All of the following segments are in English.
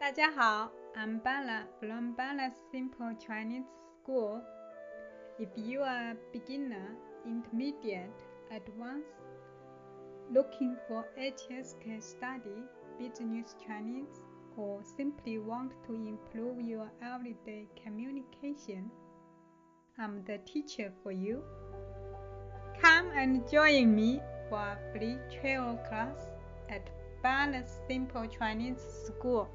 大家好, I'm Bala from Bala's Simple Chinese School. If you are a beginner, intermediate, advanced, looking for HSK study, business Chinese, or simply want to improve your everyday communication, I'm the teacher for you. Come and join me for a free travel class at Bala's Simple Chinese School.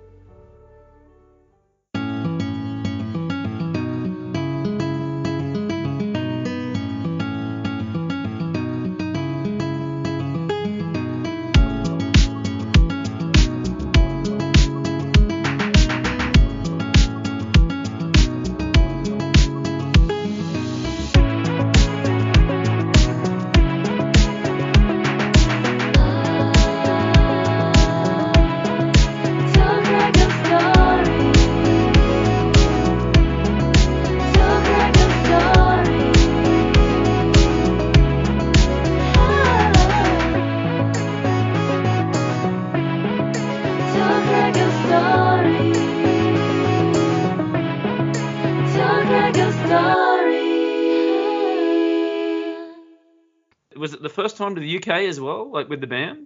Was it the first time to the UK as well, like with the band?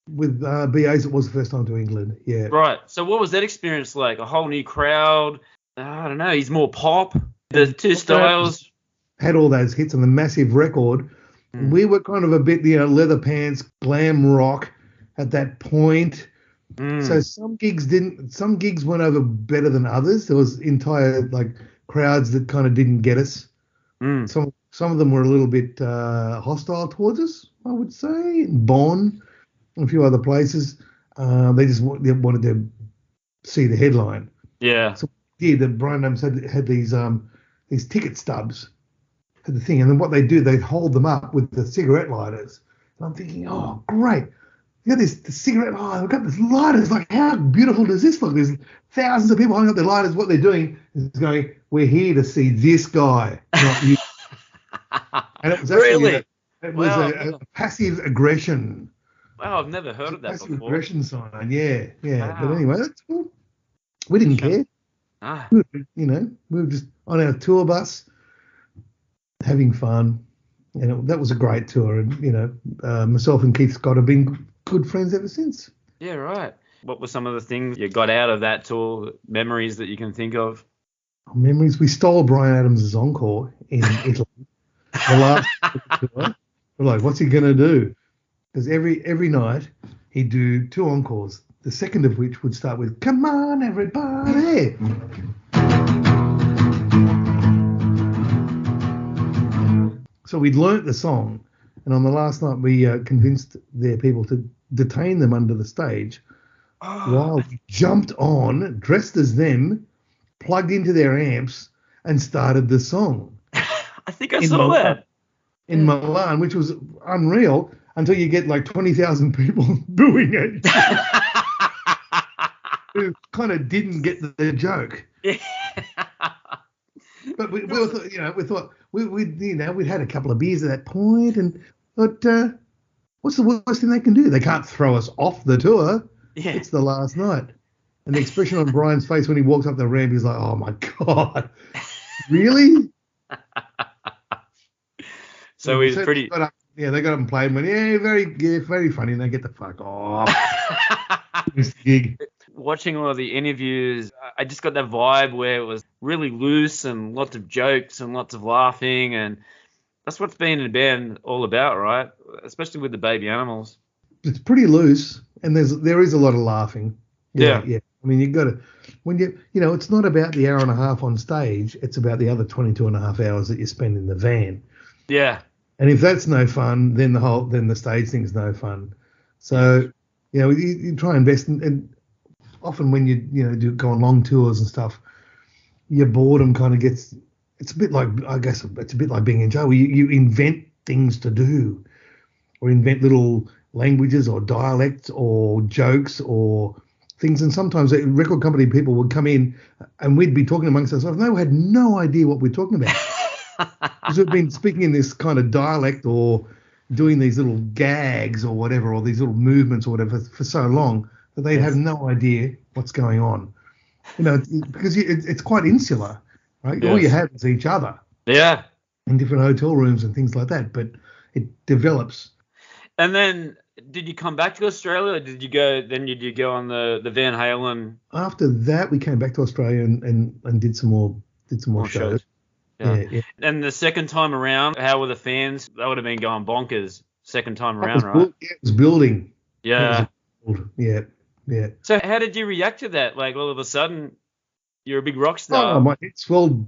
With BAs, it was the first time to England, yeah. Right. So what was that experience like? A whole new crowd? I don't know. He's more pop. The two styles. Had all those hits on the massive record. We were kind of a bit, leather pants, glam rock at that point. So some gigs went over better than others. There was entire crowds that kind of didn't get us. Some of them were a little bit hostile towards us, I would say. Bonn, and a few other places. They wanted to see the headline. Yeah. So that Bryan Adams had these ticket stubs, had the thing, and then what they do, they hold them up with the cigarette lighters. And I'm thinking, oh great, you got the cigarette lighter, we've got this lighters. Like, how beautiful does this look? There's thousands of people holding up their lighters. What they're doing is going, we're here to see this guy, not you. And it was actually a passive aggression. Wow, I've never heard of that passive before. Aggression sign, yeah. Wow. But anyway, that's cool. We didn't care. We were just on our tour bus having fun, and that was a great tour. And myself and Keith Scott have been good friends ever since. Yeah, right. What were some of the things you got out of that tour? Memories that you can think of? Memories. We stole Bryan Adams' encore in Italy. The last tour. We're like, what's he gonna do? Because every night he'd do two encores. The second of which would start with "Come on, everybody." So we'd learnt the song, and on the last night we convinced their people to detain them under the stage while we jumped on, dressed as them, plugged into their amps, and started the song. I think I saw that. In Milan, which was unreal until you get 20,000 people booing it. Who kind of didn't get the joke. Yeah. But we thought we'd had a couple of beers at that point, and thought, what's the worst thing they can do? They can't throw us off the tour. Yeah. It's the last night. And the expression on Brian's face when he walked up the ramp, he's like, "Oh my God, really?" So he's pretty. They got up and played and went, very funny. And they get the fuck off. This gig. Watching all of the interviews, I just got that vibe where it was really loose and lots of jokes and lots of laughing, and that's what's been in a band all about, right? Especially with the Baby Animals. It's pretty loose, and there is a lot of laughing. Yeah. I mean, you've got to, when it's not about the hour and a half on stage, it's about the other 22 and a half hours that you spend in the van. Yeah. And if that's no fun, then the stage thing's no fun. So, you try and invest and often when you do go on long tours and stuff, your boredom kind of gets, it's a bit like, I guess it's a bit like being in jail, where you invent things to do, or invent little languages or dialects or jokes or things. And sometimes record company people would come in and we'd be talking amongst ourselves, and they had no idea what we're talking about. Because we've been speaking in this kind of dialect or doing these little gags or whatever, or these little movements or whatever for so long, that they'd have no idea what's going on. Because it's quite insular, right? Yes. All you have is each other. Yeah. In different hotel rooms and things like that, but it develops. And then, did you come back to Australia, or did you go on the Van Halen? After that, we came back to Australia and did some more shows. Yeah. And the second time around, how were the fans? They would have been going bonkers second time around, right? It was building. Yeah. Yeah. So how did you react to that? Like, all of a sudden, you're a big rock star. Oh, my head swelled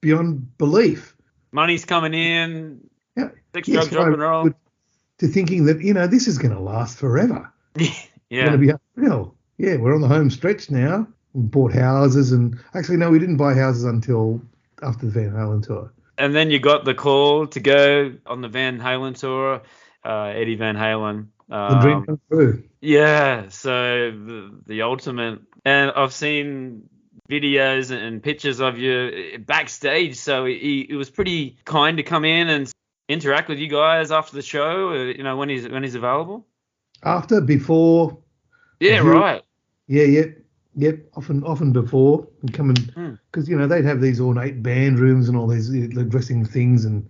beyond belief. Money's coming in. Yeah. Sex, drugs, rock and roll. To thinking that, this is going to last forever. Yeah. It's going to be unreal. Yeah, we're on the home stretch now. We bought houses and actually, no, we didn't buy houses until after the Van Halen tour. And then you got the call to go on the Van Halen tour, Eddie Van Halen. The dream come true. Yeah, so the ultimate. And I've seen videos and pictures of you backstage, so he was pretty kind to come in and interact with you guys after the show, when he's available. Before. Yeah, right. Yeah. Yep, often before and coming because they'd have these ornate band rooms and all these dressing things and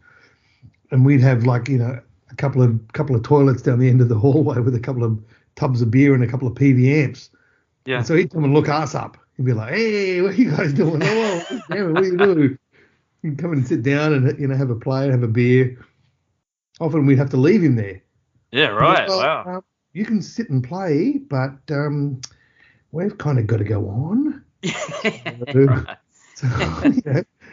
we'd have a couple of toilets down the end of the hallway with a couple of tubs of beer and a couple of PV amps. Yeah. And so he'd come and look us up. He'd be like, "Hey, what are you guys doing? Oh, damn it, what do you do?" He'd come and sit down and have a play, have a beer. Often we'd have to leave him there. Yeah, right. Wow. You can sit and play, but we've kind of got to go on. Right. So,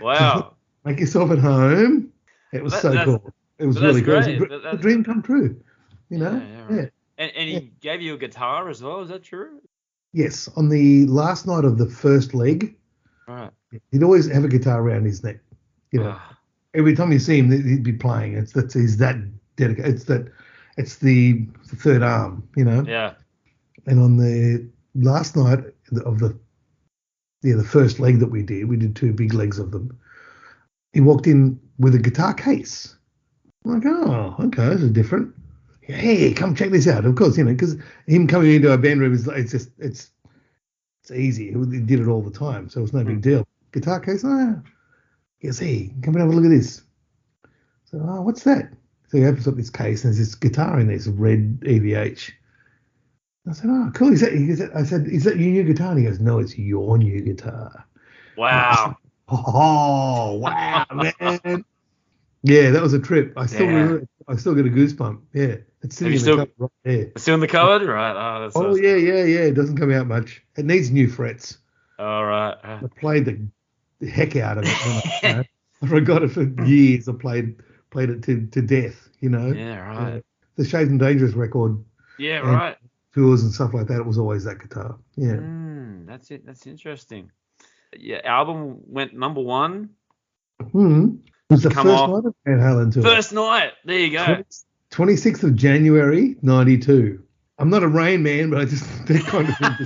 wow. Make yourself at home. It was so cool. It was really cool. It was a dream come true. Yeah. And he gave you a guitar as well. Is that true? Yes. On the last night of the first leg, right, he'd always have a guitar around his neck. Every time you see him, he'd be playing. He's that dedicated. It's the third arm. Yeah. And on the last night of the first leg that we did 2 big legs of them. He walked in with a guitar case. I'm like, oh, okay, this is different. Hey, come check this out. Of course, because him coming into our band room it's easy. He did it all the time, so it's no big deal. Guitar case, yes, hey, come and have a look at this. So, what's that? So he opens up this case and there's this guitar in there, it's a red EVH. I said, oh, cool. I said, is that your new guitar? And he goes, no, it's your new guitar. Wow. Oh, wow, man. Yeah, that was a trip. I still get a goosebump. Yeah. It's sitting in the cupboard right there. It's still in the cupboard? Right. Oh, that's awesome. Yeah. It doesn't come out much. It needs new frets. All right. I played the heck out of it. I forgot it for years. I played it to death, Yeah, right. The Shades and Dangerous record. Yeah, right. Tours and stuff like that, it was always that guitar. Yeah. That's it. That's interesting. Yeah, album went number 1. It was the first night of Van Halen tour. First night. There you go. 26th of January, 92. I'm not a Rain Man, but I just that kind of thing.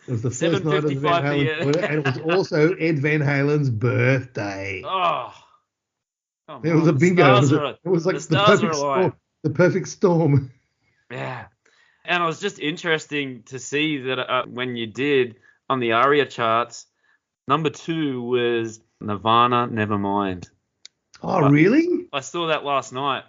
It was the first night of the Van Halen tour, and it was also Ed Van Halen's birthday. Oh. It was a bingo. It was like the perfect storm. Yeah. And it was just interesting to see that when you did on the ARIA charts, number 2 was Nirvana, Nevermind. Oh, really? I saw that last night.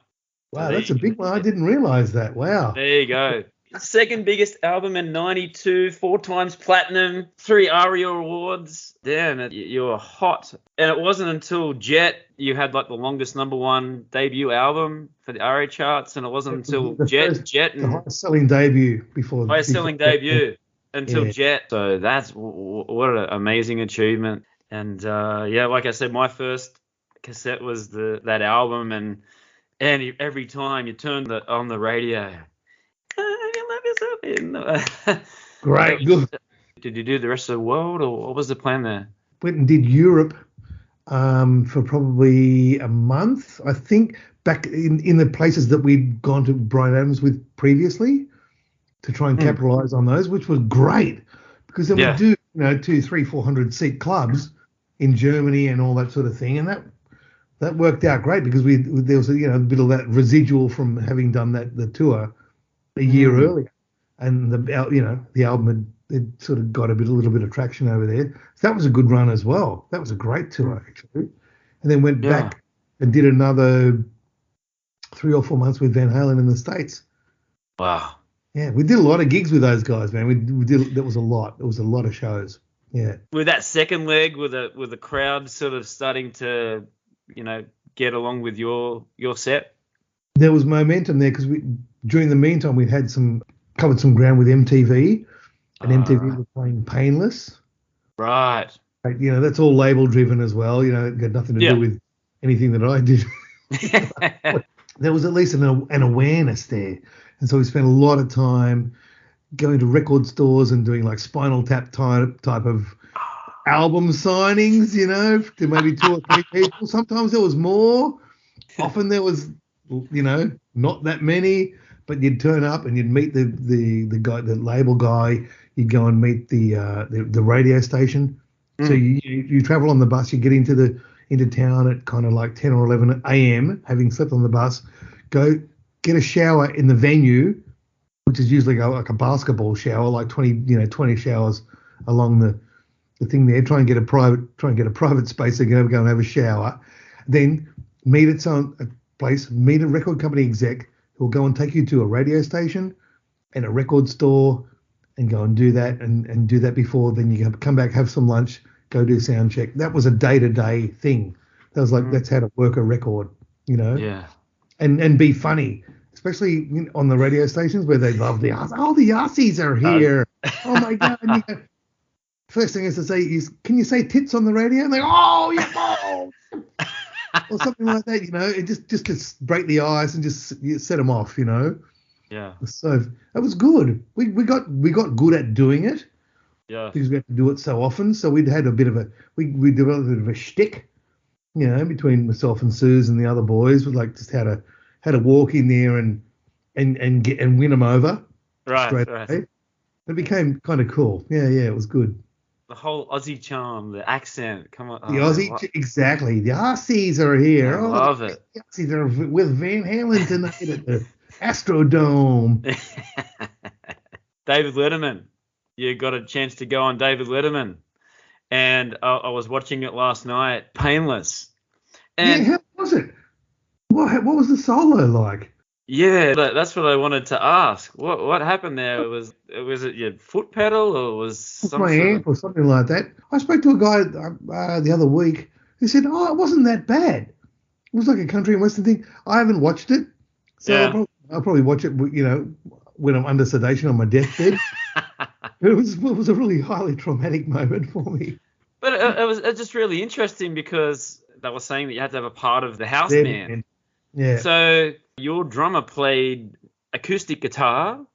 Wow, that's a big one. I didn't realize that. Wow. There you go. Second biggest album in 92, 4 times platinum, 3 ARIA awards. Damn, you were hot. And it wasn't until Jet you had the longest number 1 debut album for the ARIA charts, and it wasn't until Jet the highest selling debut before. Highest selling debut until Jet. So that's what an amazing achievement. And like I said, my first cassette was that album, and every time you turned on the radio. Great, good. Did you do the rest of the world, or what was the plan there? Went and did Europe for probably a month, I think, back in the places that we'd gone to Bryan Adams with previously, to try and capitalise on those, which was great, because then we do 200, 300, 400 seat clubs in Germany and all that sort of thing, and that worked out great because there was a bit of that residual from having done the tour a year earlier. and the album had sort of got a little bit of traction over there. So that was a good run as well. That was a great tour actually. And then went back and did another 3 or 4 months with Van Halen in the States. Wow. Yeah, we did a lot of gigs with those guys, man. We did. That was a lot. It was a lot of shows. Yeah. With that second leg, with the crowd sort of starting to, get along with your set. There was momentum there because during the meantime we'd covered some ground with MTV, and MTV was playing Painless. Right. That's all label driven as well. It got nothing to do with anything that I did. There was at least an awareness there, and so we spent a lot of time going to record stores and doing like Spinal Tap type of album signings, to maybe 2 or 3 people. Sometimes there was more. Often there was, not that many. But you'd turn up and you'd meet the guy, the label guy. You'd go and meet the radio station. So you travel on the bus. You get into town at kind of like 10 or 11 a.m. Having slept on the bus, go get a shower in the venue, which is usually like a basketball shower, like 20 showers along the thing there. Try and get a private space so you can go and have a shower. Then meet at a place, meet a record company exec who will go and take you to a radio station and a record store and go and do that and do that before. Then you come back, have some lunch, go do sound check. That was a day-to-day thing. That was like, that's how to work a record, Yeah. And be funny, especially on the radio stations where they love the Aussies. Oh, the Aussies are here. Oh, my God. First thing is to say is, can you say tits on the radio? And they go, oh, yeah, balls. Or something like that, it just to break the ice and just set them off, Yeah. So it was good. We got good at doing it. Yeah. Because we had to do it so often. So we developed a bit of a shtick, between myself and Suze and the other boys, with like just how to walk in there and win them over. Right. Away. It became kind of cool. Yeah, it was good. The whole Aussie charm, the accent, come on. The Aussie, exactly. The Aussies are here. I love it. The Aussies are with Van Halen tonight at the Astrodome. David Letterman. You got a chance to go on David Letterman. And I was watching it last night, Painless. And how was it? What was the solo like? Yeah, that's what I wanted to ask. What happened there? Was it your foot pedal or was my amp or something like that? I spoke to a guy the other week who said, it wasn't that bad. It was like a country and western thing. I haven't watched it, so I'll probably watch it, when I'm under sedation on my deathbed. It was a really highly traumatic moment for me. But it was just really interesting because they were saying that you had to have a part of the house band. Yeah. So your drummer played acoustic guitar.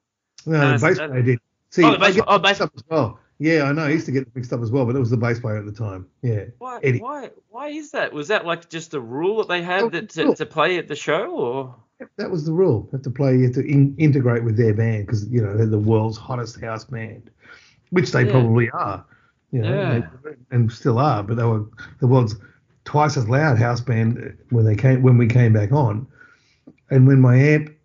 No, the bass player did. See, the bass player as well. Yeah, I know. I used to get mixed up as well, but it was the bass player at the time. Yeah. Eddie. Why is that? Was that like just a rule that they had to play at the show, or? Yep, that was the rule. You have to play. You have to integrate with their band because they're the world's hottest house band, which they probably are. And still are. But they were the world's twice as loud house band when we came back on. And when my amp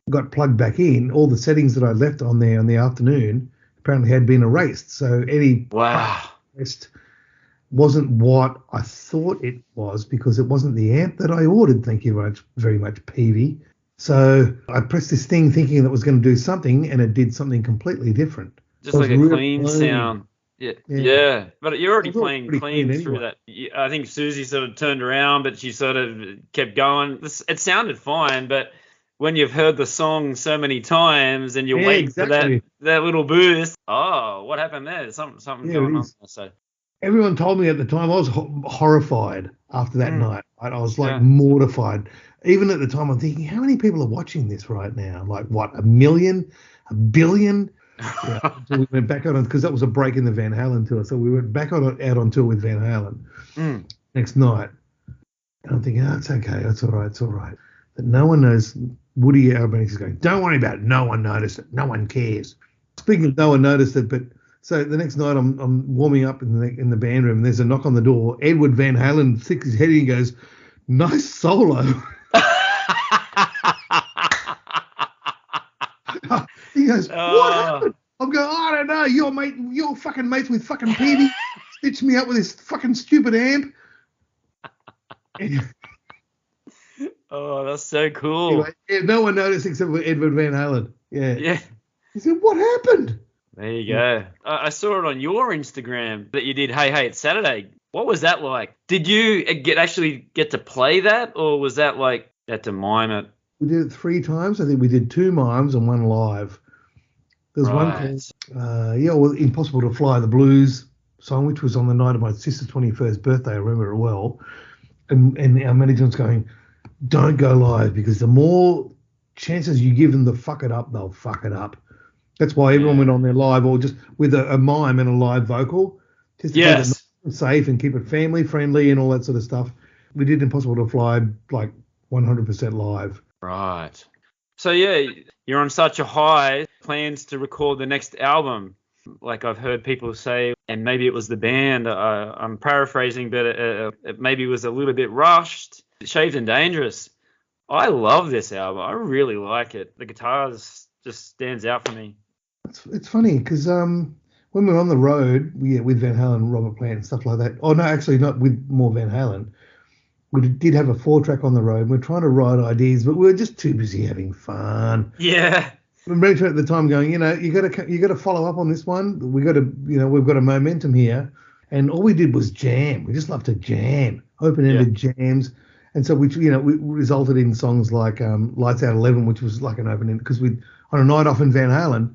got plugged back in, all the settings that I left on there in the afternoon apparently had been erased. So any rest wasn't what I thought it was because it wasn't the amp that I ordered. Thank you very much, Peavy. So I pressed this thing thinking that it was going to do something, and it did something completely different. Just like a clean sound. Yeah. But you're already playing clean through that. I think Susie sort of turned around, but she sort of kept going. It sounded fine, but when you've heard the song so many times and you're waiting for that little boost, what happened there? Something going on. So everyone told me at the time, I was horrified after that night. I was like mortified. Even at the time, I'm thinking, how many people are watching this right now? Like what, 1 million, 1 billion? So we went back out on, because that was a break in the Van Halen tour. So we went back out on tour with Van Halen next night. And I'm thinking, it's okay, it's all right. But no one knows. Woody Albanese is going, don't worry about it. No one noticed it. No one cares. Speaking of no one noticed it, but so the next night I'm warming up in the band room. And there's a knock on the door. Edward Van Halen sticks his head in and goes, nice solo. He goes, what happened? I'm going, I don't know. Your fucking mates with fucking Peavy stitched me up with this fucking stupid amp. Oh, that's so cool. Anyway, yeah, no one noticed except for Edward Van Halen. Yeah. Yeah. He said, what happened? There you go. I saw it on your Instagram that you did Hey Hey It's Saturday. What was that like? Did you actually get to play that, or was that like you had to mime it? We did it 3 times. I think we did 2 mimes and 1 live. There's one called Impossible to Fly, the blues song, which was on the night of my sister's 21st birthday. I remember it well. And our management's going, don't go live, because the more chances you give them to fuck it up, they'll fuck it up. That's why everyone went on there live, or just with a mime and a live vocal, just to keep it safe and keep it family friendly and all that sort of stuff. We did Impossible to Fly like 100% live. Right. So yeah, you're on such a high. Plans to record the next album, like I've heard people say, and maybe it was the band. I'm paraphrasing, but it maybe was a little bit rushed. Shaved and Dangerous. I love this album. I really like it. The guitars just stands out for me. It's funny because when we were on the road, with Van Halen and Robert Plant and stuff like that. Oh no, actually not with more Van Halen. We did have a 4-track on the road. We're trying to write ideas, but we were just too busy having fun. Yeah. Remember at the time going, you got to follow up on this one. We've got a momentum here, and all we did was jam. We just love to jam, open-ended jams, and so we resulted in songs like Lights Out 11, which was like an open-end, because on a night off in Van Halen,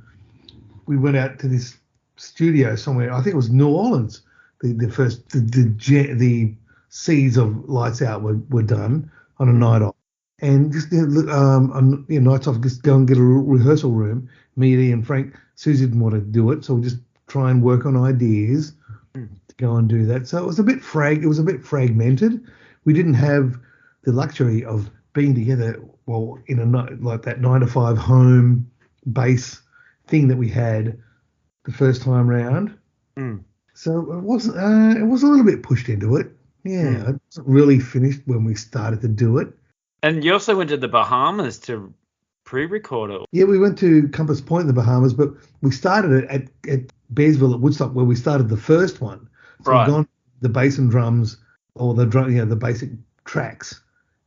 we went out to this studio somewhere. I think it was New Orleans. The seeds of Lights Out were done on a night off. And just nights off, just go and get a rehearsal room. Me, Eddie, and Frank. Suzi didn't want to do it, so we just try and work on ideas to go and do that. So it was a bit fragmented. We didn't have the luxury of being together. Well, in like that 9 to 5 home base thing that we had the first time round. So it was a little bit pushed into it. Yeah, it wasn't really finished when we started to do it. And you also went to the Bahamas to pre-record it. Yeah, we went to Compass Point in the Bahamas, but we started it at Bearsville at Woodstock, where we started the first one. So we've gone the bass and drums, or the basic tracks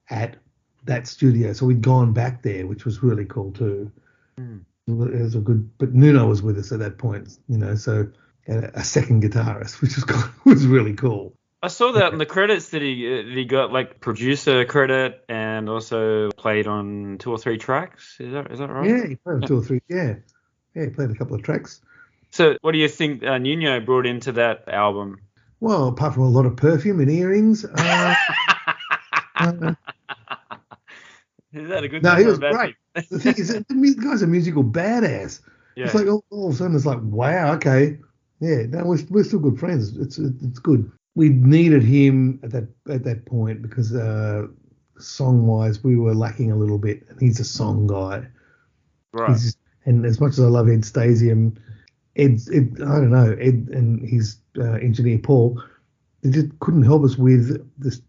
at that studio. So we'd gone back there, which was really cool too. It was but Nuno was with us at that point, so a second guitarist, which was really cool. I saw that in the credits that he got like producer credit and also played on 2 or 3 tracks. Is that right? Yeah, he played on 2 or 3. Yeah, he played a couple of tracks. So what do you think Nuno brought into that album? Well, apart from a lot of perfume and earrings. Is that a good? No, he was great. The thing is, the guy's a musical badass. Yeah. It's like all of a sudden it's like, wow, okay, yeah, no, we're still good friends. It's good. We needed him at that point because song wise we were lacking a little bit, and he's a song guy. Right. And as much as I love Ed Stasium, Ed and his engineer Paul, they just couldn't help us with this.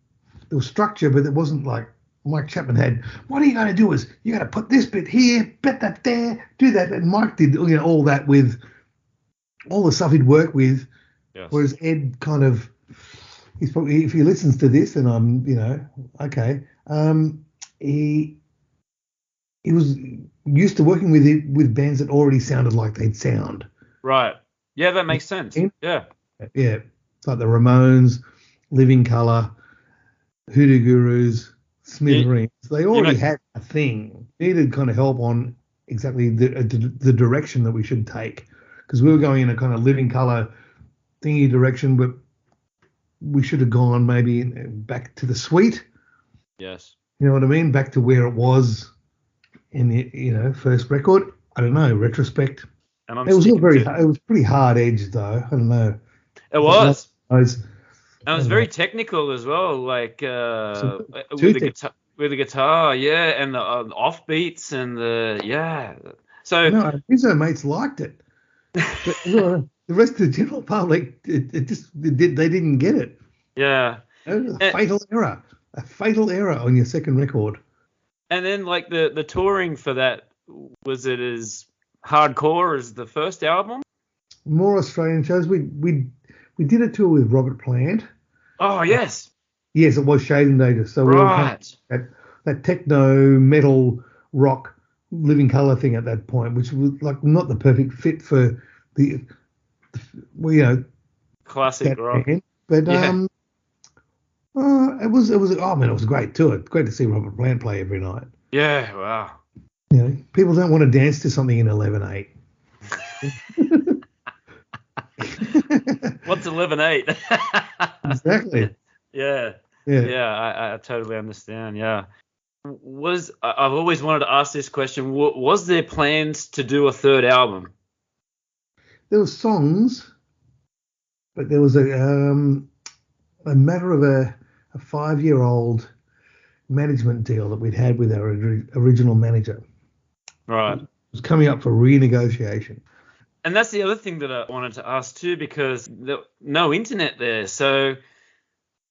There was structure, but it wasn't like Mike Chapman had. What are you going to do is you got to put this bit here, bet that there, do that. And Mike did all that with all the stuff he'd work with. Yes. Whereas Ed kind of, he's probably, if he listens to this, and I'm, okay. He was used to working with bands that already sounded like they'd sound. Right. Yeah, that makes sense. Yeah. Yeah. It's like the Ramones, Living Colour, Hoodoo Gurus, Smithereens. They already had a thing. Needed kind of help on exactly the direction that we should take, because we were going in a kind of Living Colour thingy direction, but we should have gone maybe back to the suite. Yes. You know what I mean? Back to where it was in the first record. I don't know. Retrospect. And it was not very. It was pretty hard edged though. I don't know. It was. And it was very technical as well, like with the guitar, yeah, and the offbeats and So no, his mates liked it, but the rest of the general public, they didn't get it. Yeah. It was a fatal error on your second record. And then like the touring for that, was it as hardcore as the first album? More Australian shows. We did a tour with Robert Plant. Oh, yes. Yes, it was Shade and Danger. So we were kind of that techno, metal, rock, Living Colour thing at that point, which was like not the perfect fit for the classic rock. Band. But it was it was a great tour. Great to see Robert Plant play every night. Yeah, wow. People don't want to dance to something in 11/8. What's 11/8? Exactly. Yeah, I totally understand. Yeah. I've always wanted to ask this question. Was there plans to do a third album? There were songs, but there was a matter of a 5-year-old management deal that we'd had with our original manager. Right. It was coming up for renegotiation. And that's the other thing that I wanted to ask too, because no internet there. So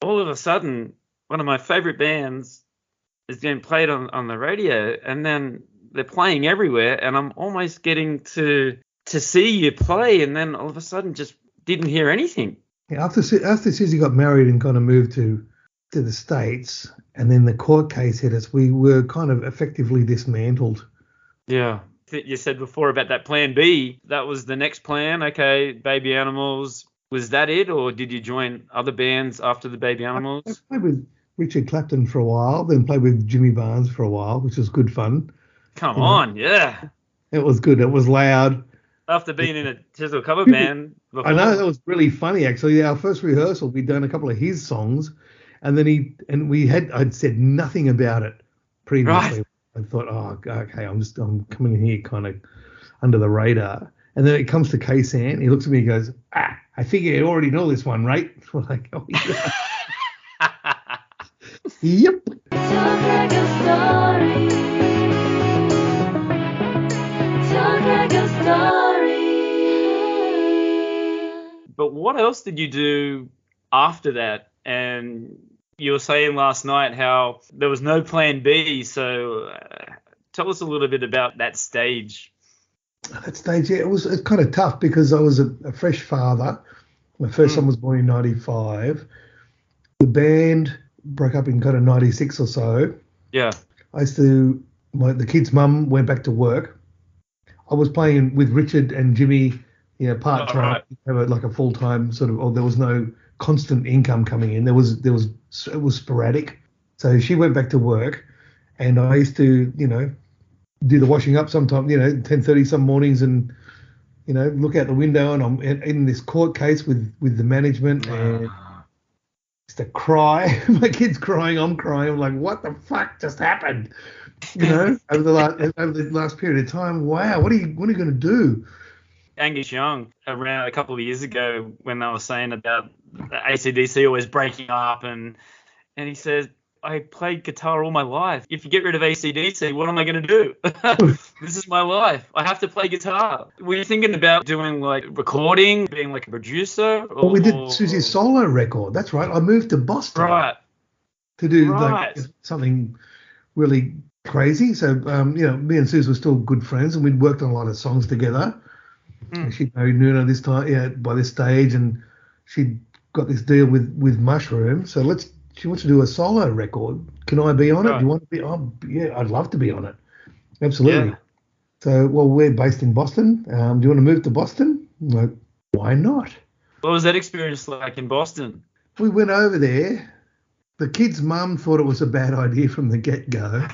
all of a sudden, one of my favorite bands is being played on the radio, and then they're playing everywhere, and I'm almost getting to see you play, and then all of a sudden just didn't hear anything. Yeah, after Suzi got married and kind of moved to the States, and then the court case hit us, we were kind of effectively dismantled. Yeah. You said before about that plan B. That was the next plan. Okay, Baby Animals. Was that it, or did you join other bands after the Baby Animals? I played with Richard Clapton for a while, then played with Jimmy Barnes for a while, which was good fun. Come on, yeah. It was good. It was loud. After being in a Chisel cover band before. I know, that was really funny actually. Our first rehearsal, we'd done a couple of his songs, and then I'd said nothing about it previously. Right. I thought, oh, okay, I'm coming in here kind of under the radar. And then it comes to K-San. He looks at me and goes, I figure you already know this one, right? We're like, oh, yeah. Yep. Talk like a story. Talk like a story. But what else did you do after that? And you were saying last night how there was no plan B. So tell us a little bit about that stage. That stage, yeah, it's kind of tough because I was a fresh father. My first son was born in 95. The band broke up in kind of 96 or so. Yeah. The kid's mum went back to work. I was playing with Richard and Jimmy, part-time. Right. Have like a full-time sort of, or there was no constant income coming in. It was sporadic. So she went back to work, and I used to, do the washing up sometime, 10:30 some mornings, and look out the window, and I'm in this court case with the management, and just to cry. My kid's crying, I'm crying. I'm like, what the fuck just happened? Over the last period of time. Wow, what are you going to do? Angus Young, around a couple of years ago, when they were saying about AC/DC always breaking up, and he says, I played guitar all my life. If you get rid of AC/DC, what am I going to do? This is my life. I have to play guitar. Were you thinking about doing like recording, being like a producer? Well, we did Suzi's solo record. That's right. I moved to Boston. Right. To do like something really crazy. So, me and Suze were still good friends, and we'd worked on a lot of songs together. She'd married Nuno this time, by this stage, and she'd got this deal with Mushroom. So she wants to do a solo record. Can I be on it? Do you want to be on? Yeah, I'd love to be on it. Absolutely. Yeah. So, we're based in Boston. Do you want to move to Boston? I'm like, why not? What was that experience like in Boston? We went over there. The kid's mum thought it was a bad idea from the get-go.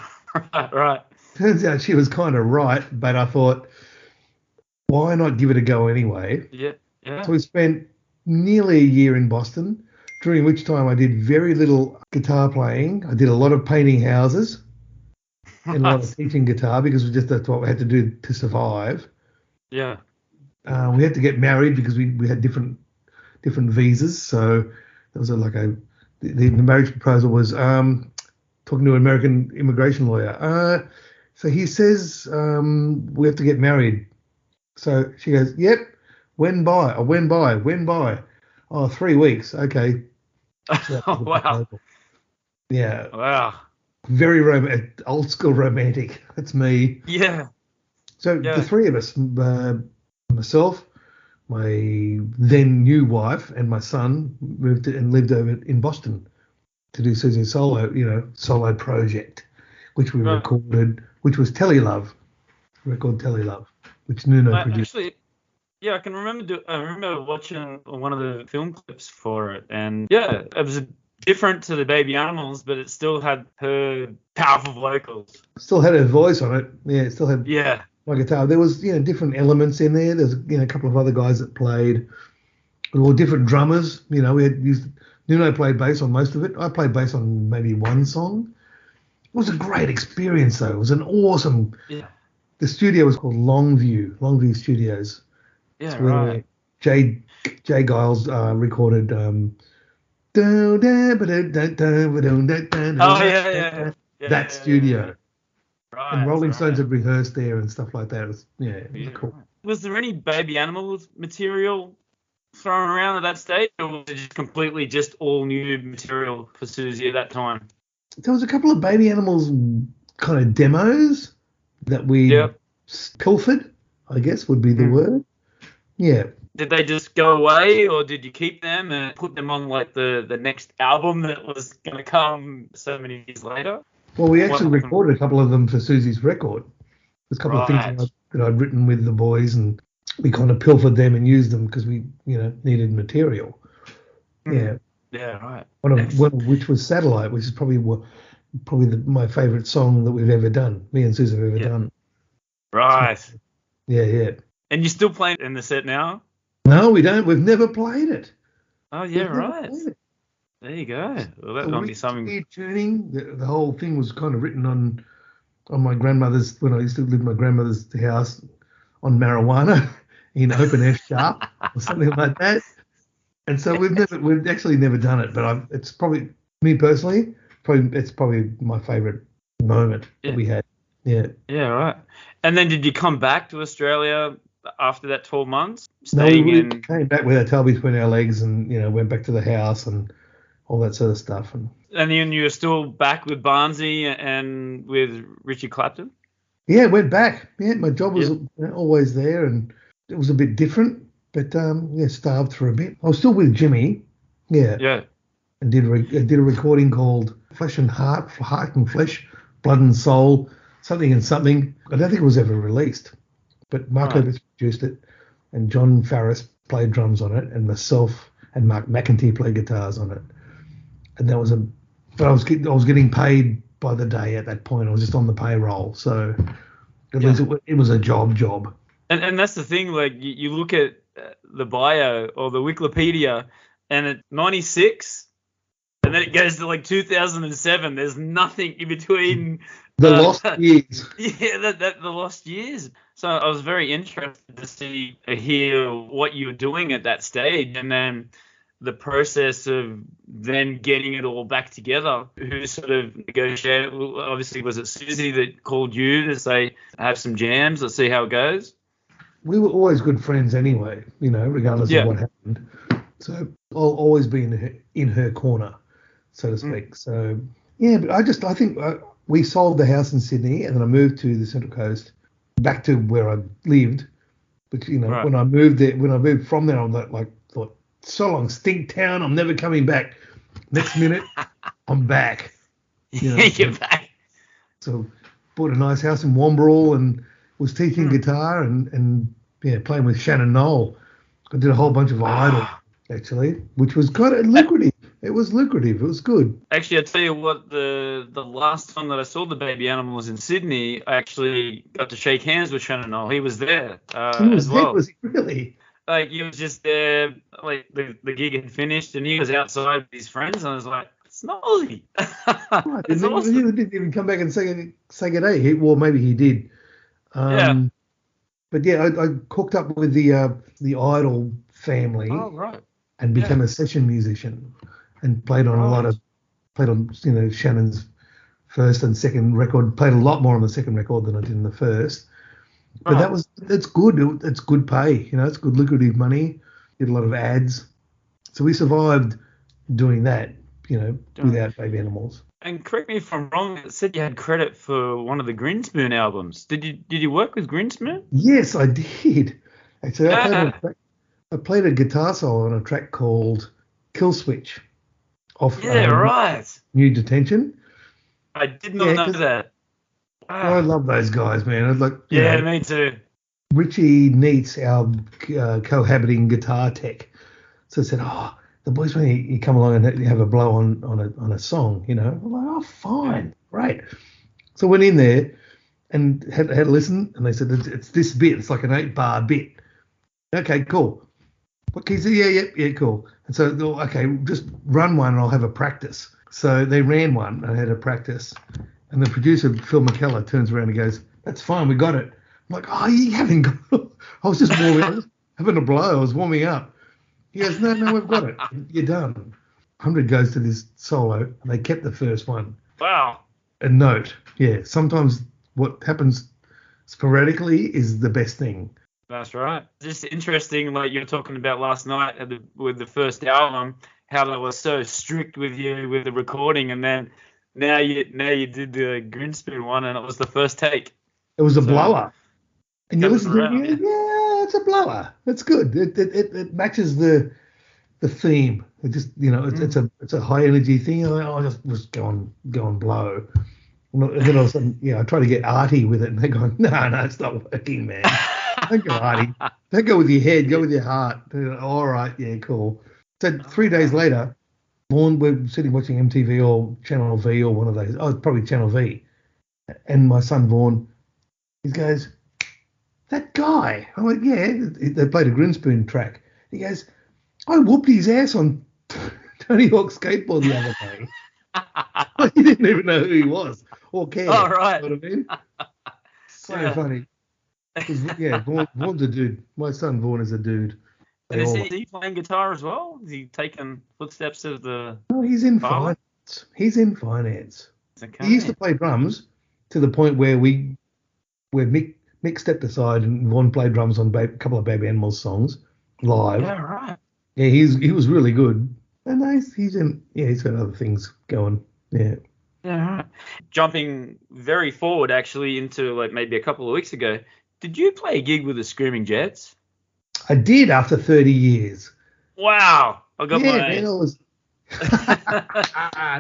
Right. Turns out she was kind of right, but I thought, why not give it a go anyway? Yeah. So we spent nearly a year in Boston, during which time I did very little guitar playing. I did a lot of painting houses and a lot of teaching guitar because that's what we had to do to survive. Yeah. We had to get married because we had different visas. So there was the marriage proposal was talking to an American immigration lawyer. So he says we have to get married. So she goes, yep, when by? Oh, when by? When by? Oh, 3 weeks. Okay. So wow. Yeah. Wow. Very old school romantic. That's me. Yeah. So Yeah. the three of us, myself, my then new wife, and my son moved and lived over in Boston to do Suzi's solo project, which we Right. recorded, which was Telelove, record Telelove, which Nuno I produced. actually, yeah, I can remember. I remember watching one of the film clips for it, and yeah, it was different to the Baby Animals, but it still had her powerful vocals. Still had her voice on it. Yeah, it still had Yeah, my guitar. There was different elements in there. There's a couple of other guys that played. We were different drummers. We had used. Nuno played bass on most of it. I played bass on maybe one song. It was a great experience, though. It was an awesome. yeah, The studio was called Longview Studios. yeah, It's where right. Jay Giles recorded. Oh yeah. That studio. Right. And Rolling right. Stones had rehearsed there and stuff like that. It was cool. Right. Was there any Baby Animals material thrown around at that stage, or was it just completely just all new material for Suzi at that time? There was a couple of Baby Animals kind of demos that we pilfered, I guess would be the word. Yeah. Did they just go away, or did you keep them and put them on like the next album that was going to come so many years later? Well, we actually recorded a couple of them for Suzi's record. There's a couple of things that I'd written with the boys, and we kind of pilfered them and used them because we, needed material. Yeah. Yeah, right. One of which was Satellite, which is probably my favourite song that we've ever done. Me and Suzi have ever done. Right. So, yeah. And you still playing in the set now? No, we don't. We've never played it. Oh, yeah, right. There you go. Well, that might be something. Tuning. The whole thing was kind of written on my grandmother's, when I used to live in my grandmother's house, on marijuana in open F sharp or something like that. And so we've actually never done it, but it's probably, me personally, it's probably my favourite moment that we had. Yeah. Yeah, right. And then did you come back to Australia after that 12 months? No, we came back with our tail between our legs and, went back to the house and all that sort of stuff. And then you were still back with Barnsey and with Richie Clapton? Yeah, went back. Yeah, my job was always there, and it was a bit different, but starved for a bit. I was still with Jimmy. Yeah. And did a recording called Flesh and Heart and Flesh, Blood and Soul, something and something. I don't think it was ever released, but Mark Opus produced it, and John Farris played drums on it, and myself and Mark McEntee played guitars on it. And that was but I was getting paid by the day at that point. I was just on the payroll, so at least it was a job. And that's the thing, like you look at the bio or the Wikipedia, and at 96, and then it goes to like 2007. There's nothing in between. The lost years. Yeah, the lost years. So I was very interested to hear what you were doing at that stage, and then the process of then getting it all back together. Who sort of negotiated? Obviously, was it Suzi that called you to say, have some jams, let's see how it goes? We were always good friends anyway, regardless of what happened. So I'll always be in her corner, so to speak. So, yeah, but I think we sold the house in Sydney, and then I moved to the Central Coast, back to where I lived. But, when I moved from there, I thought, so long, stink town, I'm never coming back. Next minute, I'm back. You're back. So bought a nice house in Wamberal and was teaching guitar and playing with Shannon Knoll. I did a whole bunch of Idol, actually, which was kind of lucrative. It was lucrative. It was good. Actually, I tell you what, the last time that I saw the Baby Animals in Sydney, I actually got to shake hands with Shannon Knoll. He was there as well. Was he really? Like, he was just there, like, the gig had finished, and he was outside with his friends, and I was like, it's not Aussie. It's awesome. He didn't even come back and say good day. Well, maybe he did. But yeah, I hooked up with the Idol family and became a session musician and played on Shannon's first and second record. Played a lot more on the second record than I did in the first. But it's good. It's good pay. It's good lucrative money. Did a lot of ads. So we survived doing that without Baby Animals. And correct me if I'm wrong, it said you had credit for one of the Grinspoon albums. Did you work with Grinspoon? Yes, I did. Actually, Yeah. I played a guitar solo on a track called Kill Switch off Right. New Detention. I did not know 'cause that. Wow. I love those guys, man. It's like, Me too. Richie Neats, our cohabiting guitar tech, so I said, the boys want you come along and have a blow on a song, I'm like, fine, great. So I went in there and had a listen, and they said, it's this bit, it's like an 8-bar bit. Okay, cool. What keys? Yeah, cool. And so, okay, just run one and I'll have a practice. So they ran one and I had a practice, and the producer, Phil McKellar, turns around and goes, that's fine, we got it. I'm like, you haven't got it. I was just warming up, having a blow, I was warming up. He goes, no, we've got it. You're done. 100 goes to this solo, and they kept the first one. Wow. A note. Yeah, sometimes what happens sporadically is the best thing. That's right. Just interesting, like you were talking about last night with the first album, how they were so strict with you with the recording, and then now you did the Grinspoon one, and it was the first take. It was a blower. And you listen to around, it, it's a blower. It's good. It matches the theme. It just, it's a high energy thing. I just was going blow. And then all of a sudden, I try to get arty with it, and they're going, no, it's not working, man. Don't go arty. Don't go with your head. Go with your heart. All right, yeah, cool. So 3 days later, Vaughan, we're sitting watching MTV or Channel V or one of those. Oh, it's probably Channel V. And my son Vaughan, he goes, that guy. I'm like, yeah. They played a Grinspoon track. He goes, I whooped his ass on Tony Hawk's skateboard the other day. He didn't even know who he was or care. Oh, right. You know what I mean? So funny. Vaughan's a dude. My son Vaughan is a dude. And is he playing guitar as well? Is he taking footsteps of the... No, he's in father? finance. He's in finance. Okay. He used to play drums to the point where Mick stepped aside and Vaughan played drums on a couple of Baby Animals songs live. Yeah, right. Yeah, he was really good. And he's got other things going. Yeah. Yeah, right. Jumping very forward, actually, into like maybe a couple of weeks ago, did you play a gig with the Screaming Jets? I did after 30 years. Wow. I got my... Man, I was...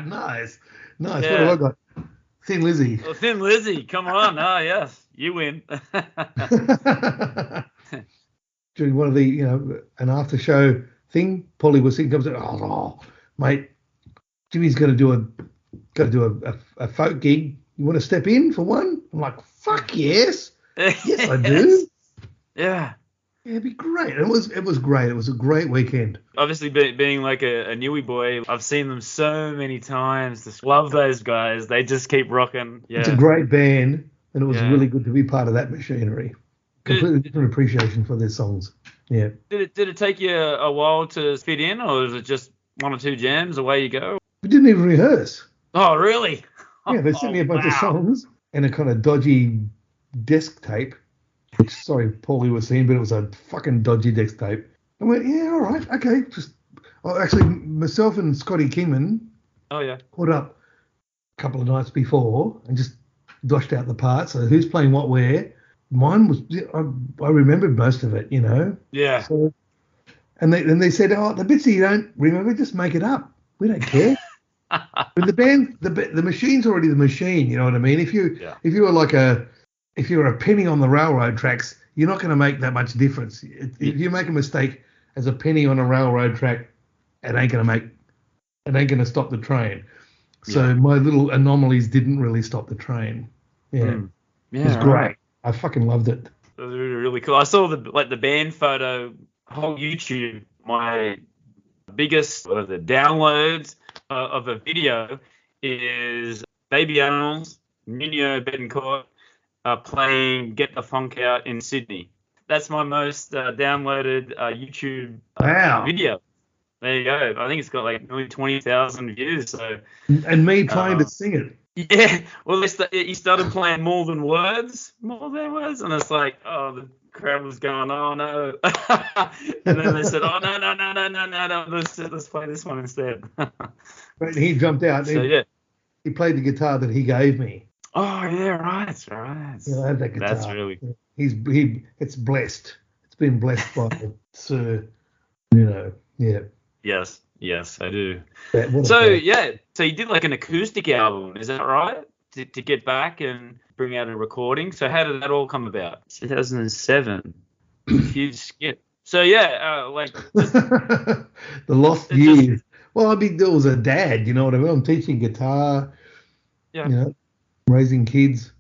Nice. Yeah. What have I got? Thin Lizzy. Well, Thin Lizzy, come on. Oh, yes, you win. During one of the, an after show thing, Polly was sitting, comes, mate, Jimmy's going to do a folk gig. You want to step in for one? I'm like, fuck yes. Yes, I do. Yeah. Yeah, it'd be great. It was great. It was a great weekend. Obviously, being like a newie boy, I've seen them so many times. Just love those guys. They just keep rocking. Yeah. It's a great band, and it was really good to be part of that machinery. Completely different appreciation for their songs. Yeah. Did it take you a while to fit in, or was it just one or two jams, away you go? We didn't even rehearse. Oh, really? Yeah, they sent me a bunch of songs and a kind of dodgy desk tape, which, sorry, Paulie was saying, but it was a fucking dodgy desk tape. I went, yeah, all right, okay. Actually, myself and Scotty Kingman put up a couple of nights before and just doshed out the parts. So who's playing what where? Mine was, I remembered most of it, Yeah. So, and they said, the bits that you don't remember, just make it up. We don't care. But the band, the machine's already the machine. You know what I mean? If you were a penny on the railroad tracks, you're not going to make that much difference. If you make a mistake as a penny on a railroad track, it ain't going to stop the train. So my little anomalies didn't really stop the train. Yeah, it was great. I fucking loved it. It was really, really cool. I saw the band photo, whole YouTube. My biggest the downloads of a video is Baby Animals, Nuno Betancourt playing Get the Funk Out in Sydney. That's my most downloaded YouTube video. There you go. I think it's got like nearly 20,000 views. So. And me trying to sing it. Yeah. Well, he started playing More Than Words, and it's like, the crowd was going, oh no. And then they said, oh no, let's play this one instead. But he jumped out. So yeah. He played the guitar that he gave me. Oh yeah, right. Yeah, I had that guitar. That's really. It's blessed. It's been blessed by Sir. Yeah. Yes, I do. So you did like an acoustic album, is that right? To get back and bring out a recording. So how did that all come about? 2007. Huge skip. So the lost years. Well, I mean, there was a dad, you know what I mean? I'm teaching guitar, raising kids,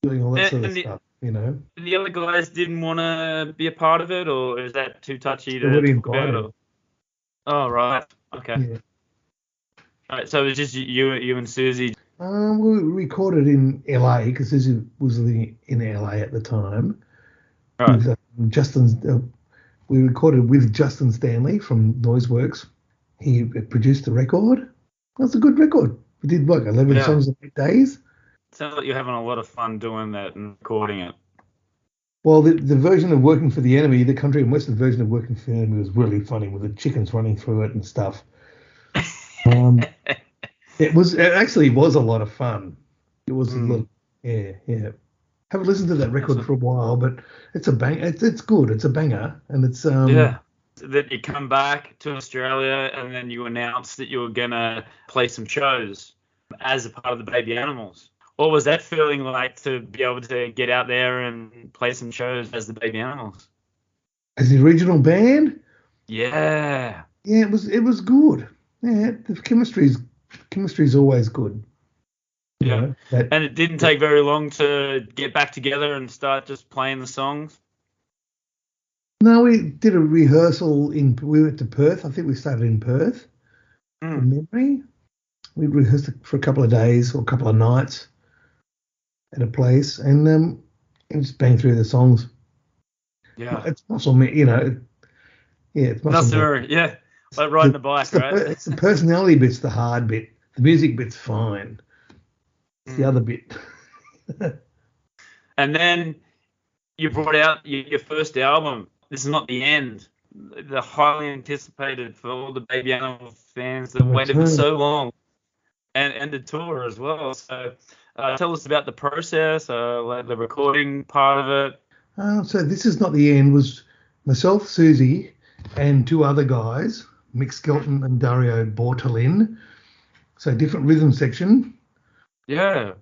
doing all that sort of stuff, The other guys didn't want to be a part of it, or is that too touchy They weren't talk about? invited. Oh, right. Okay. Yeah. All right, so it was just you and Suzi. We recorded in LA because Suzi was living in LA at the time. Right. With, we recorded with Justin Stanley from Noiseworks. He produced the record. That's a good record. We did 11 songs in 8 days. Sounds like you're having a lot of fun doing that and recording it. Well, the version of Working for the Enemy, the country and western version of Working for the Enemy was really funny with the chickens running through it and stuff. It actually was a lot of fun. It was a lot. Yeah. Haven't listened to that record for a while, but it's a bang. It's good. It's a banger, and it's That you come back to Australia and then you announce that you were gonna play some shows as a part of the Baby Animals. What was that feeling like to be able to get out there and play some shows as the Baby Animals? As the original band? Yeah. Yeah, it was good. Yeah, the chemistry's always good. Yeah. And it didn't take very long to get back together and start just playing the songs? No, we did a rehearsal we went to Perth. I think we started in Perth, from memory. We rehearsed for a couple of days or a couple of nights at a place, and just bang through the songs. Yeah. It's muscle memory, it's muscle memory. Yeah, like riding a bike, right? It's the personality bit's the hard bit. The music bit's fine. It's the other bit. And then you brought out your first album. This is Not the End. The highly anticipated for all the Baby Animal fans that waited for so long, and the tour as well. So tell us about the process, like the recording part of it. So This Is Not the End was myself, Suzi, and two other guys, Mick Skelton and Dario Bortolin. So different rhythm section. Yeah.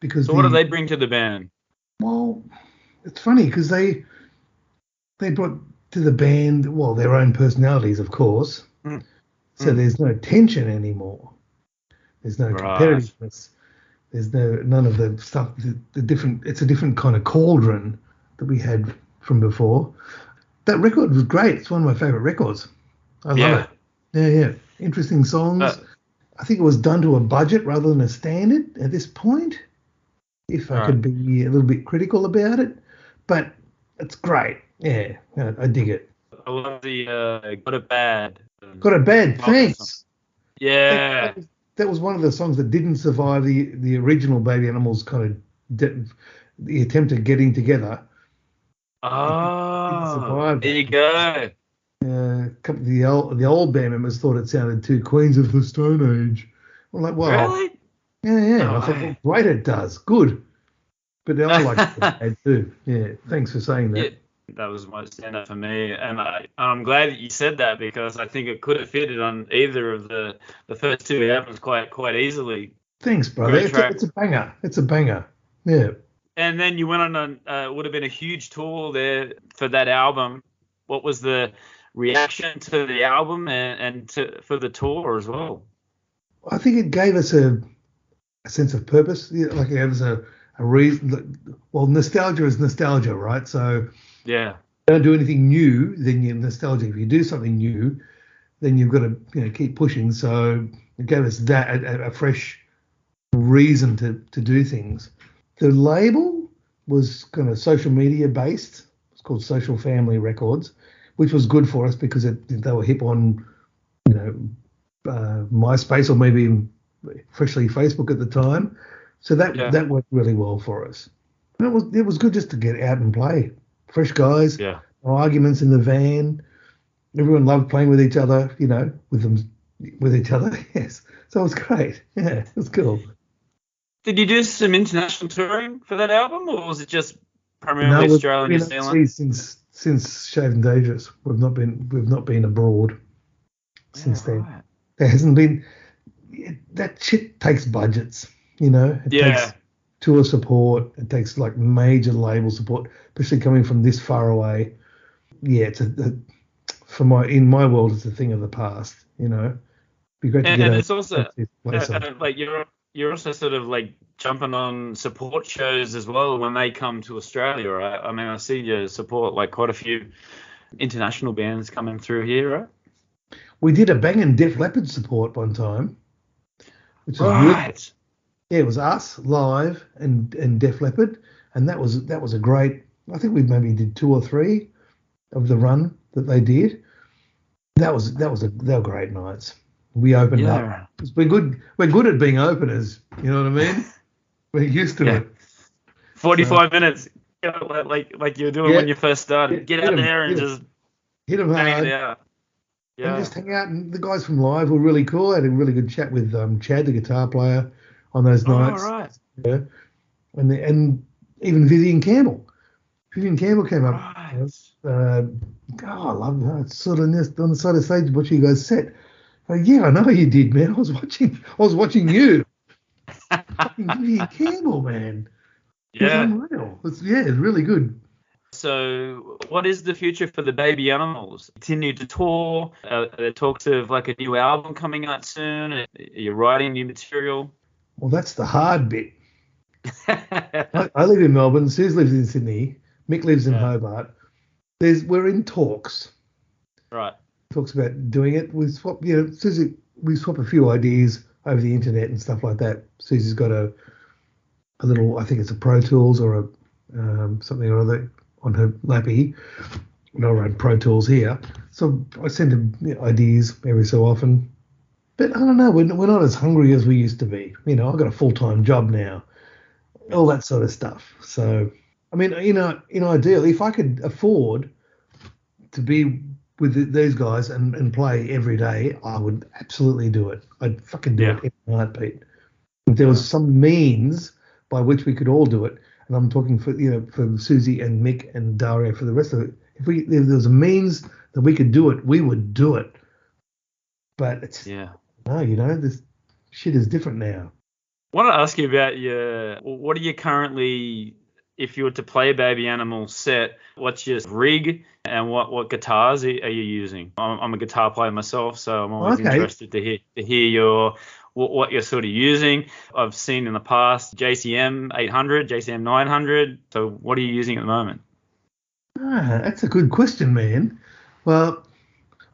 Because what do they bring to the band? Well, it's funny because they brought to the band, their own personalities, of course. So there's no tension anymore. There's no competitiveness. There's none of the stuff. It's a different kind of cauldron that we had from before. That record was great. It's one of my favorite records. I love it. Yeah. Interesting songs. I think it was done to a budget rather than a standard at this point, if I could be a little bit critical about it. But it's great. Yeah, I dig it. I love the Got It Bad. Got It Bad, thanks. Yeah. That was one of the songs that didn't survive the original Baby Animals kind of the attempt at getting together. Oh, there you go. The old band members thought it sounded too Queens of the Stone Age. I'm like, really? Yeah. No, I thought, great, it does. Good. But I like it too. Yeah, thanks for saying that. Yeah, that was my stand-up for me. And I'm glad that you said that because I think it could have fitted on either of the first two albums quite easily. Thanks, brother. It's a banger. It's a banger. Yeah. And then you went on would have been a huge tour there for that album. What was the reaction to the album and for the tour as well? I think it gave us a sense of purpose. Like it gave us a reason. Well, nostalgia is nostalgia, right? So yeah, don't do anything new, then you're nostalgic. If you do something new, then you've got to keep pushing. So it gave us that a fresh reason to do things. The label was kind of social media based. It's called Social Family Records, which was good for us because they were hip on, MySpace or maybe freshly Facebook at the time. So that worked really well for us. And it was good just to get out and play fresh guys, Yeah. no arguments in the van. Everyone loved playing with each other, with each other. Yes. So it was great. Yeah, it was cool. Did you do some international touring for that album, or was it just primarily No, we've Australia and New been Zealand? overseas since Shaved and Dangerous. We've not been abroad since then. Right. There hasn't been. That shit takes budgets. It takes tour support. It takes like major label support, especially coming from this far away. Yeah, it's in my world, it's a thing of the past. Be great to get And a it's also place on. like you're also sort of like jumping on support shows as well when they come to Australia, right? I mean, I see you support like quite a few international bands coming through here, right? We did a banging Def Leppard support one time, which was really, Right. yeah, it was us live and Def Leppard, and that was a great. I think we maybe did 2 or 3 of the run that they did. They were great nights. We opened up. We're good at being openers. You know what I mean? We're used to it. 45 minutes, like you were doing when you first started. Get out there and just hit them bang hard. it out. Yeah. And just hang out. And the guys from Live were really cool. I had a really good chat with Chad, the guitar player, on those nights. All right. Yeah. And even Vivian Campbell. Vivian Campbell came up. Right. I love her. It's sort of on the side of the stage watching you guys set. Yeah, I know you did, man. I was watching you. Fucking Vivian Campbell, man. Yeah. It's unreal. It's really good. So, what is the future for the Baby Animals? Continue to tour? There talks of like a new album coming out soon. Are you writing new material? Well, that's the hard bit. I live in Melbourne. Suze lives in Sydney. Mick lives in Hobart. We're in talks. Right. Talks about doing it. We swap a few ideas over the internet and stuff like that. Susie's got a little, I think it's a Pro Tools or a something or other on her lappy. And I run Pro Tools here, so I send her ideas every so often. But I don't know, we're not as hungry as we used to be. I've got a full-time job now, all that sort of stuff. So, I mean, in ideal, if I could afford to be with these guys and play every day, I would absolutely do it. I'd fucking do it in a heartbeat. If there was some means by which we could all do it, and I'm talking for Susie and Mick and Dario for the rest of it. If there was a means that we could do it, we would do it. But it's this shit is different now. I want to ask you about what are you currently, if you were to play a Baby Animal set, what's your rig and what guitars are you using? I'm a guitar player myself, so I'm always interested to hear what you're sort of using. I've seen in the past JCM 800, JCM 900. So what are you using at the moment? That's a good question, man. Well,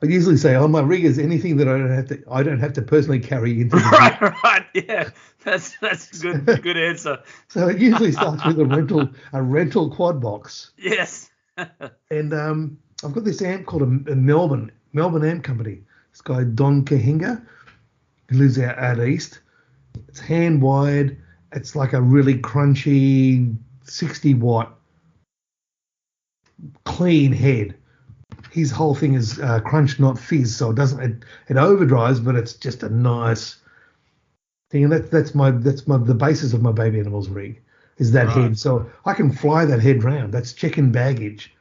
I usually say, my rig is anything that I don't have to personally carry into the right, yeah, that's a good answer. So it usually starts with a rental quad box. Yes. And I've got this amp called a Melbourne amp company. This guy Don Kahinga, who lives out east. It's hand wired. It's like a really crunchy 60-watt clean head. His whole thing is crunch, not fizz, so it overdrives, but it's just a nice thing. And that's the basis of my Baby Animals rig is that head. So I can fly that head round. That's check-in baggage.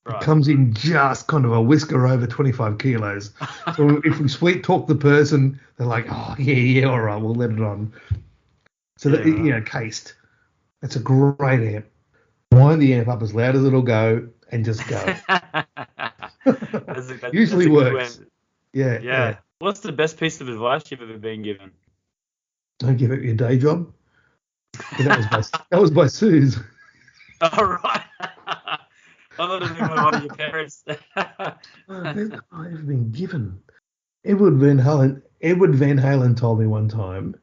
Right. It comes in just kind of a whisker over 25 kilos. So if we sweet talk the person, they're like, oh yeah, all right, we'll let it on. So that cased. That's a great amp. Wind the amp up as loud as it'll go and just go. Usually works. Yeah. What's the best piece of advice you've ever been given? Don't give up your day job. That was by Suze. All right. I thought it was by one of your parents. I've ever been given. Edward Van Halen told me one time,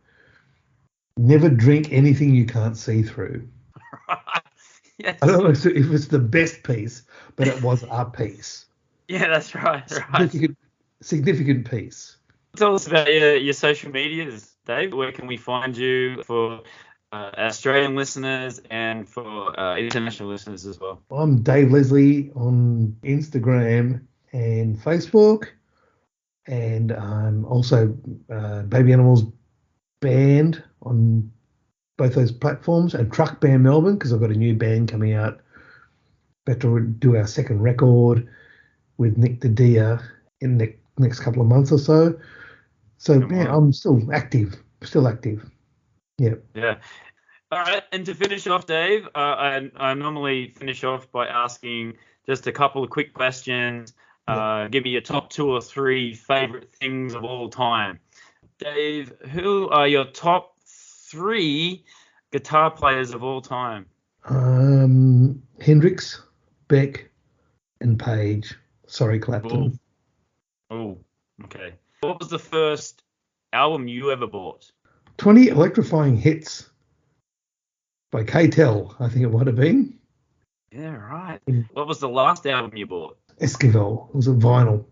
never drink anything you can't see through. Yes. I don't know if it's the best piece, but it was a piece. Yeah, that's right. Significant piece. Tell us about your social medias, Dave. Where can we find you for Australian listeners and for international listeners as well. I'm Dave Leslie on Instagram and Facebook, and I'm also Baby Animals Band on both those platforms, and Truck Band Melbourne, because I've got a new band coming out. About to do our second record with Nick Dadia in the next couple of months or so. So yeah, I'm still active. Yeah. Yeah. All right. And to finish off, Dave, I normally finish off by asking just a couple of quick questions. Give me your top 2 or 3 favorite things of all time. Dave, who are your top 3 guitar players of all time? Hendrix, Beck, and Page. Sorry, Clapton. Oh, okay. What was the first album you ever bought? 20 Electrifying Hits by K-Tel, I think it might have been. Yeah, right. What was the last album you bought? Esquivel. It was a vinyl.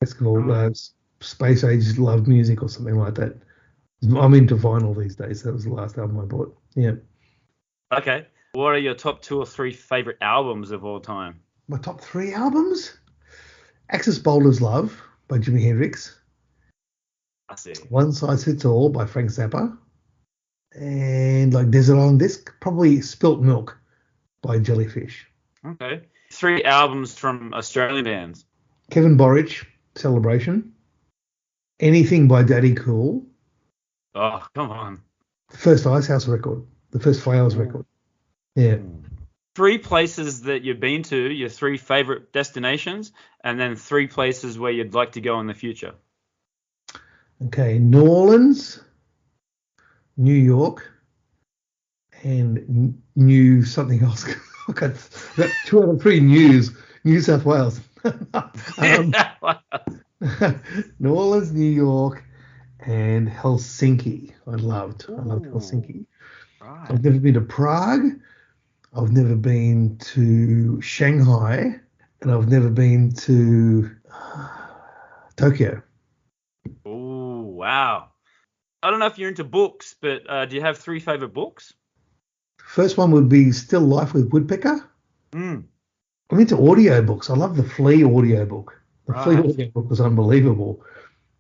Esquivel, Space Age Love Music or something like that. I'm into vinyl these days. That was the last album I bought. Yeah. Okay. What are your top 2 or 3 favorite albums of all time? My top 3 albums? Axis Boulder's Love by Jimi Hendrix. I see. One Size Fits All by Frank Zappa. And like Desert Island Disc, probably Spilt Milk by Jellyfish. Okay. 3 albums from Australian bands. Kevin Borich, Celebration. Anything by Daddy Cool. Oh, come on. The first Icehouse record. The first Flowers record. Yeah. 3 places that you've been to, your 3 favorite destinations, and then 3 places where you'd like to go in the future. Okay, New Orleans, New York, and New something else. Okay, 2 out of 3 news. New South Wales. New Orleans, New York, and Helsinki. I loved Helsinki. Right. I've never been to Prague. I've never been to Shanghai, and I've never been to Tokyo. Oh, wow. I don't know if you're into books, but do you have 3 favorite books? First one would be Still Life with Woodpecker. Mm. I'm into audiobooks. I love the Flea audiobook. The Flea Right. audiobook was unbelievable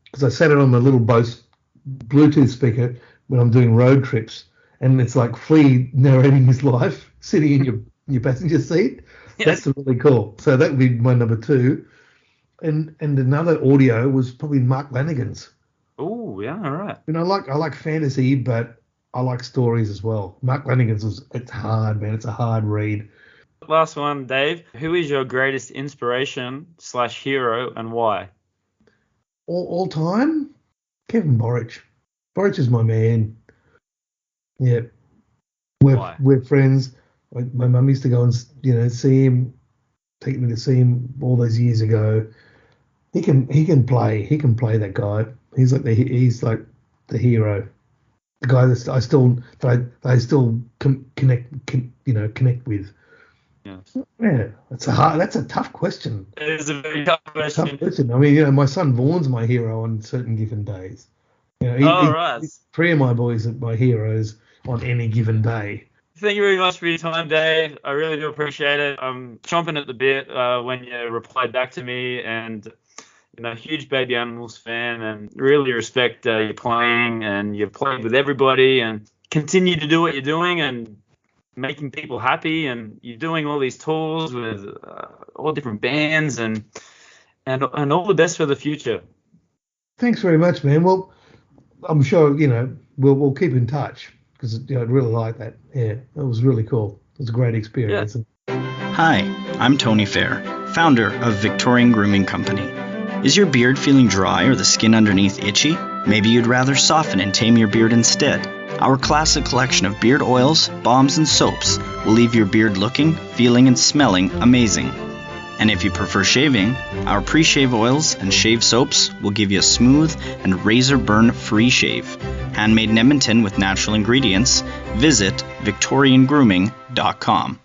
because I set it on my little Bose Bluetooth speaker when I'm doing road trips, and it's like Flea narrating his life sitting in your passenger seat. Yes. That's really cool. So that would be my number 2. And another audio was probably Mark Lanigan's. Oh, yeah, all right. You know, I like fantasy, but I like stories as well. Mark Lanigan's it's hard, man. It's a hard read. Last one, Dave. Who is your greatest inspiration/hero and why? All time, Kevin Borich. Borich is my man. Yeah, Why? we're friends. My mum used to go and see him, take me to see him all those years ago. He can play. He can play, that guy. He's like the hero. The guy that I still connect with. Yes. Yeah, that's a tough question. It is a very tough question. I mean, my son Vaughn's my hero on certain given days. Right. 3 of my boys are my heroes on any given day. Thank you very much for your time, Dave. I really do appreciate it. I'm chomping at the bit when you replied back to me, and huge Baby Animals fan, and really respect your playing, and you've played with everybody, and continue to do what you're doing, and making people happy, and you're doing all these tours with all different bands, and all the best for the future. Thanks very much, man. Well, I'm sure we'll keep in touch because I'd really like that. Yeah, that was really cool. It was a great experience. Yeah. Hi, I'm Tony Fair, founder of Victorian Grooming Company. Is your beard feeling dry or the skin underneath itchy? Maybe you'd rather soften and tame your beard instead. Our classic collection of beard oils, balms, and soaps will leave your beard looking, feeling, and smelling amazing. And if you prefer shaving, our pre-shave oils and shave soaps will give you a smooth and razor burn-free shave. Handmade in Edmonton with natural ingredients. Visit victoriangrooming.com.